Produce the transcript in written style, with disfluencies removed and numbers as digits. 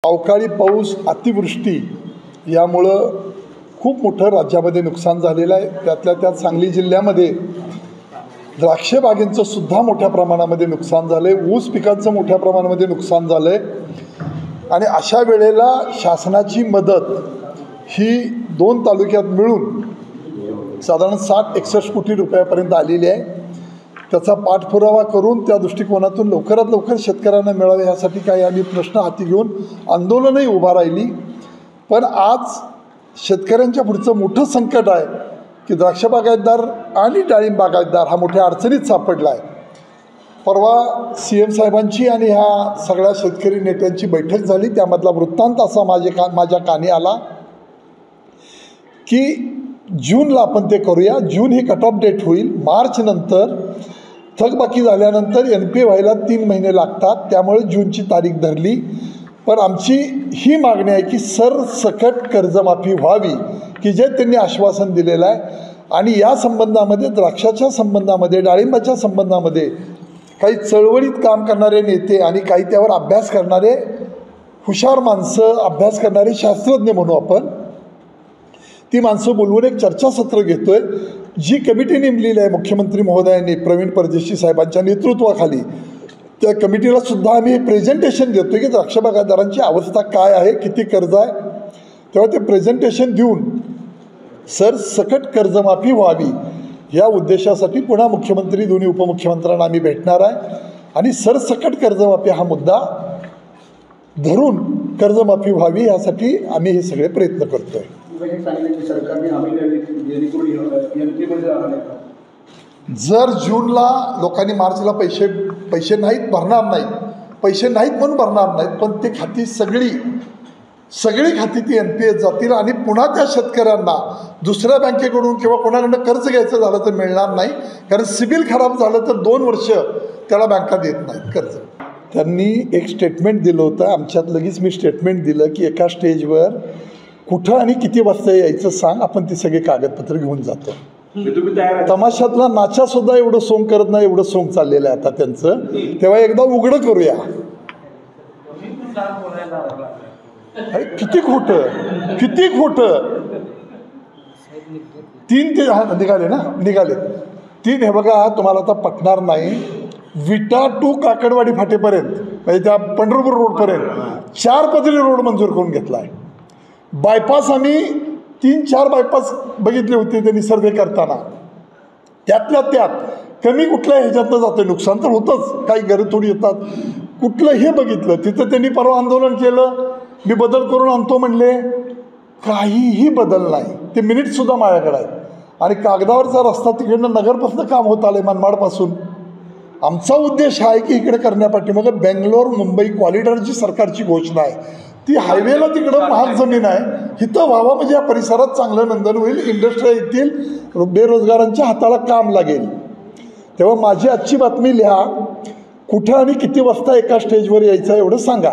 अवकाळी पाऊस, अतिवृष्टी यामुळं खूप मोठं राज्यामध्ये नुकसान झालेलं आहे। त्यातल्या त्यात सांगली जिल्ह्यामध्ये द्राक्ष बागेंचं सुद्धा मोठ्या प्रमाणामध्ये नुकसान झालं आहे, ऊस पिकांचं मोठ्या प्रमाणामध्ये नुकसान झालं आहे। आणि अशा वेळेला शासनाची मदत ही 2 तालुक्यात मिळून साधारण 60-61 कोटी रुपयापर्यंत आलेली आहे। त्याचा पाठपुरावा करून त्या दृष्टिकोनातून लवकरात लवकर शेतकऱ्यांना मिळावे यासाठी काही आम्ही प्रश्न हाती घेऊन आंदोलनही उभा राहिली। पण आज शेतकऱ्यांच्या पुढचं मोठं संकट आहे की द्राक्ष बागायतदार आणि डाळिंब बागायतदार हा मोठ्या अडचणीत सापडला आहे। परवा CM साहेबांची आणि ह्या सगळ्या शेतकरी नेत्यांची बैठक झाली, त्यामधला वृत्तांत असा माझ्या कानी आला की जूनला आपण ते करूया, जून ही कट ऑफ डेट होईल, मार्च नंतर थकबाकी झाल्यानंतर NPA व्हायला 3 महिने लागतात, त्यामुळे जूनची तारीख धरली। पण आमची ही मागणी आहे की सरसकट कर्जमाफी व्हावी की जे त्यांनी आश्वासन दिलेलं आहे। आणि या संबंधामध्ये द्राक्षाच्या संबंधामध्ये डाळिंबाच्या संबंधामध्ये काही चळवळीत काम करणारे नेते आणि काही त्यावर अभ्यास करणारे हुशार माणसं, अभ्यास करणारे शास्त्रज्ञ म्हणू आपण, ती माणसं बोलवून एक चर्चासत्र घेतोय। जी कमिटी नेमलेली आहे मुख्यमंत्री महोदयांनी प्रवीण परदेशी साहेबांच्या नेतृत्वाखाली, त्या कमिटीला सुद्धा आम्ही प्रेझेंटेशन देतो की द्राक्ष बागायतदारांची अवस्था काय आहे, किती कर्ज आहे। तेव्हा ते प्रेझेंटेशन देऊन सरसकट कर्जमाफी व्हावी या उद्देशासाठी पुन्हा मुख्यमंत्री, दोन्ही उपमुख्यमंत्र्यांना आम्ही भेटणार आहे आणि सरसकट कर्जमाफी हा मुद्दा धरून कर्जमाफी व्हावी यासाठी आम्ही हे सगळे प्रयत्न करतोय। जर जूनला लोकांनी मार्चला पैसे नाहीत भरणार नाहीत, पैसे नाहीत म्हणून भरणार नाहीत, पण ते खाती सगळी खाती ती NPA जातील आणि पुन्हा त्या शेतकऱ्यांना दुसऱ्या बँकेकडून किंवा कोणाकडून कर्ज घ्यायचं झालं तर मिळणार नाही, कारण सिबिल खराब झालं तर 2 वर्ष त्याला बँका देत नाहीत कर्ज। त्यांनी एक स्टेटमेंट दिलं होतं, आमच्यात लगेच मी स्टेटमेंट दिलं की एका स्टेजवर कुठं आणि किती वाजता यायचं सांग, आपण ती सगळी कागदपत्र घेऊन जातो। तमाशातला नाचा सुद्धा एवढं सोंग करत नाही, एवढं सोंग चाललेलं आहे आता त्यांचं, तेव्हा एकदा उघडं करूया। अरे किती खोटं 3 ते निघाले 3, हे बघा तुम्हाला आता पटणार नाही, विटा टू काकडवाडी फाटेपर्यंत म्हणजे त्या पंढरपूर रोडपर्यंत 4 पदरी रोड मंजूर करून घेतला आहे। बायपास आम्ही 3-4 बायपास बघितले होते त्यांनी सर्वे करताना, त्यातल्या त्यात कमी कुठल्या ह्याच्यातनं जातं, नुकसान तर होतंच, काही गरज थोडी येतात, कुठलं हे बघितलं, तिथं त्यांनी परवा आंदोलन केलं, मी बदल करून आणतो म्हणले, काहीही बदल नाही। ते मिनिटसुद्धा माझ्याकडे आहेत आणि कागदावरचा रस्ता तिकडनं नगरपासून काम होत आलं आहे, मनमाडपासून। आमचा उद्देश आहे की इकडे करण्यापाठी मग बेंगलोर मुंबई कॉरिडॉरची सरकारची घोषणा आहे, ती हायवेला तिकडं महाग जमीन आहे, इथं व्हावं म्हणजे या परिसरात चांगलं नंदन होईल, इंडस्ट्री येतील, बेरोजगारांच्या हाताला काम लागेल। तेव्हा माझी आजची बातमी लिहा, कुठं आणि किती वाजता एका स्टेजवर यायचं एवढं सांगा।